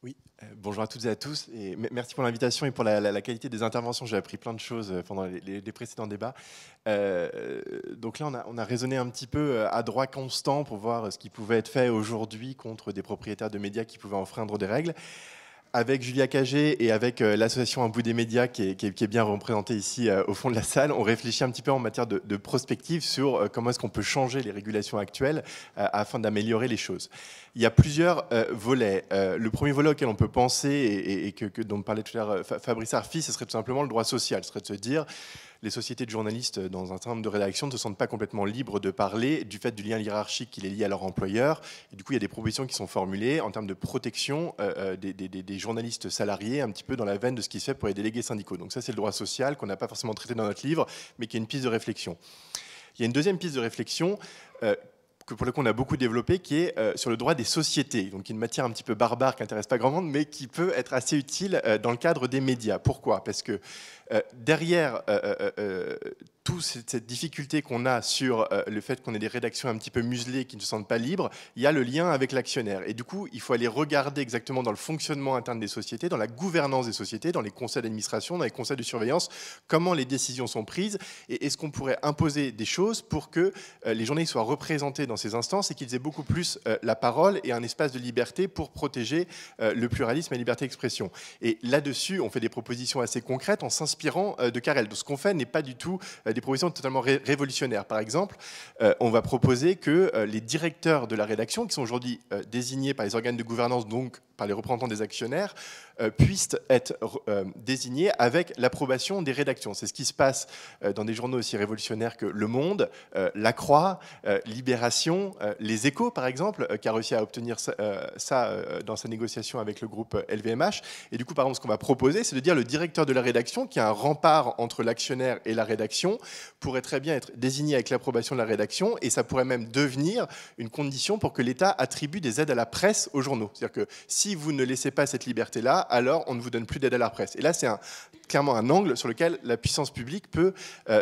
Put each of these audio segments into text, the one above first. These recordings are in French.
Oui, bonjour à toutes et à tous, et merci pour l'invitation et pour la qualité des interventions. J'ai appris plein de choses pendant les précédents débats. Donc là, on a raisonné un petit peu à droit constant pour voir ce qui pouvait être fait aujourd'hui contre des propriétaires de médias qui pouvaient enfreindre des règles. Avec Julia Cagé et avec l'association Un bout des médias qui est bien représentée ici au fond de la salle, on réfléchit un petit peu en matière de prospective sur comment est-ce qu'on peut changer les régulations actuelles afin d'améliorer les choses. Il y a plusieurs volets. Le premier volet auquel on peut penser et dont parlait tout à l'heure Fabrice Arfi, ce serait tout simplement le droit social. Ce serait de se dire les sociétés de journalistes dans un certain nombre de rédactions ne se sentent pas complètement libres de parler du fait du lien hiérarchique qui les lie à leur employeur. Et du coup, il y a des propositions qui sont formulées en termes de protection des journalistes salariés, un petit peu dans la veine de ce qui se fait pour les délégués syndicaux. Donc ça, c'est le droit social qu'on n'a pas forcément traité dans notre livre, mais qui est une piste de réflexion. Il y a une deuxième piste de réflexion que pour le coup on a beaucoup développé, qui est sur le droit des sociétés, donc une matière un petit peu barbare qui n'intéresse pas grand monde, mais qui peut être assez utile dans le cadre des médias. Pourquoi ? Parce que derrière toute cette difficulté qu'on a sur le fait qu'on ait des rédactions un petit peu muselées qui ne se sentent pas libres, il y a le lien avec l'actionnaire. Et du coup, il faut aller regarder exactement dans le fonctionnement interne des sociétés, dans la gouvernance des sociétés, dans les conseils d'administration, dans les conseils de surveillance, comment les décisions sont prises et est-ce qu'on pourrait imposer des choses pour que les journalistes soient représentés dans ces instances et qu'ils aient beaucoup plus la parole et un espace de liberté pour protéger le pluralisme et la liberté d'expression. Et là-dessus, on fait des propositions assez concrètes en s'inspirant de Carrel. Donc, ce qu'on fait n'est pas du tout des propositions totalement révolutionnaires. Par exemple, on va proposer que les directeurs de la rédaction, qui sont aujourd'hui désignés par les organes de gouvernance, donc par les représentants des actionnaires, puissent être désignés avec l'approbation des rédactions. C'est ce qui se passe dans des journaux aussi révolutionnaires que Le Monde, La Croix, Libération, Les Échos, par exemple, qui a réussi à obtenir ça dans sa négociation avec le groupe LVMH. Et du coup, par exemple, ce qu'on va proposer, c'est de dire le directeur de la rédaction, qui a un rempart entre l'actionnaire et la rédaction, pourrait très bien être désigné avec l'approbation de la rédaction, et ça pourrait même devenir une condition pour que l'État attribue des aides à la presse aux journaux. C'est-à-dire que si vous ne laissez pas cette liberté-là, alors on ne vous donne plus d'aide à la presse. Et là, c'est clairement un angle sur lequel la puissance publique peut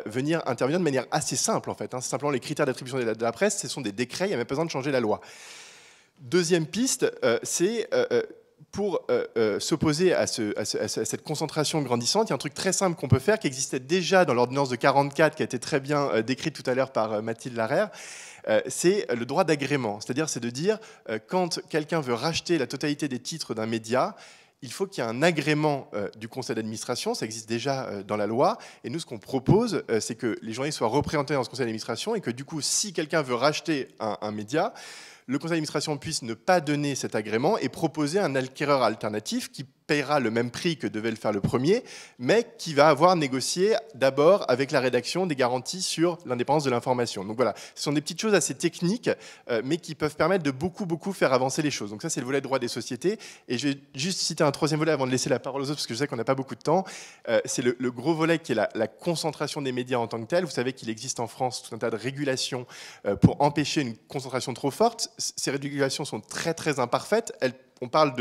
venir intervenir de manière assez simple, en fait. C'est simplement les critères d'attribution de la presse, ce sont des décrets, il n'y a même pas besoin de changer la loi. Deuxième piste, c'est pour s'opposer à cette concentration grandissante, il y a un truc très simple qu'on peut faire, qui existait déjà dans l'ordonnance de 44, qui a été très bien décrite tout à l'heure par Mathilde Larère, c'est le droit d'agrément. C'est-à-dire, c'est de dire, quand quelqu'un veut racheter la totalité des titres d'un média, il faut qu'il y ait un agrément du conseil d'administration, ça existe déjà dans la loi, et nous, ce qu'on propose, c'est que les journalistes soient représentés dans ce conseil d'administration, et que du coup, si quelqu'un veut racheter un média, le conseil d'administration puisse ne pas donner cet agrément et proposer un acquéreur alternatif qui paiera le même prix que devait le faire le premier, mais qui va avoir négocié d'abord avec la rédaction des garanties sur l'indépendance de l'information. Donc voilà, ce sont des petites choses assez techniques, mais qui peuvent permettre de beaucoup faire avancer les choses. Donc ça, c'est le volet droit des sociétés. Et je vais juste citer un troisième volet avant de laisser la parole aux autres, parce que je sais qu'on n'a pas beaucoup de temps. C'est le gros volet qui est la concentration des médias en tant que tel. Vous savez qu'il existe en France tout un tas de régulations pour empêcher une concentration trop forte. Ces régulations sont très imparfaites. On parle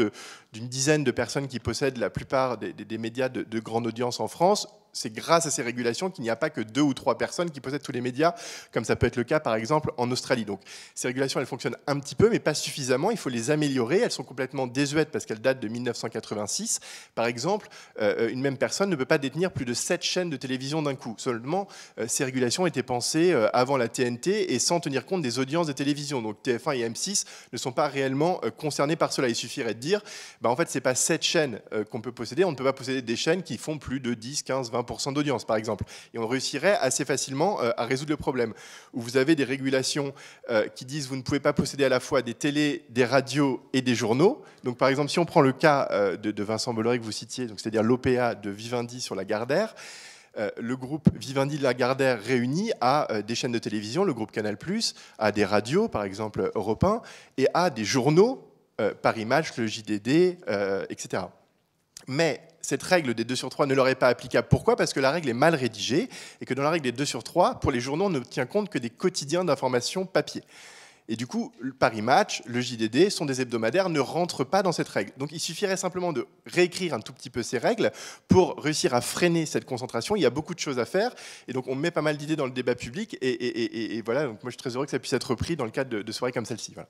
d'une dizaine de personnes qui possèdent la plupart des médias de grande audience en France. C'est grâce à ces régulations qu'il n'y a pas que 2 ou 3 personnes qui possèdent tous les médias, comme ça peut être le cas par exemple en Australie. Donc ces régulations, elles fonctionnent un petit peu, mais pas suffisamment. Il faut les améliorer. Elles sont complètement désuètes parce qu'elles datent de 1986. Par exemple, une même personne ne peut pas détenir plus de 7 chaînes de télévision d'un coup. Seulement, ces régulations étaient pensées avant la TNT et sans tenir compte des audiences des télévisions. Donc TF1 et M6 ne sont pas réellement concernés par cela. Il suffirait de dire, en fait, c'est pas 7 chaînes qu'on peut posséder. On ne peut pas posséder des chaînes qui font plus de 10, 15, 20% d'audience, par exemple. Et on réussirait assez facilement à résoudre le problème. Où vous avez des régulations qui disent vous ne pouvez pas posséder à la fois des télés, des radios et des journaux. Donc, par exemple, si on prend le cas de Vincent Bolloré que vous citiez, c'est-à-dire l'OPA de Vivendi sur Lagardère, le groupe Vivendi de Lagardère réuni a des chaînes de télévision, le groupe Canal+, a des radios, par exemple Europe 1, et a des journaux, Paris Match, le JDD, etc. Mais cette règle des 2 sur 3 ne leur est pas applicable. Pourquoi ? Parce que la règle est mal rédigée et que dans la règle des 2 sur 3, pour les journaux, on ne tient compte que des quotidiens d'information papier. Et du coup, le Paris Match, le JDD sont des hebdomadaires, ne rentrent pas dans cette règle. Donc il suffirait simplement de réécrire un tout petit peu ces règles pour réussir à freiner cette concentration. Il y a beaucoup de choses à faire et donc on met pas mal d'idées dans le débat public et voilà, donc moi je suis très heureux que ça puisse être repris dans le cadre de soirées comme celle-ci. Voilà.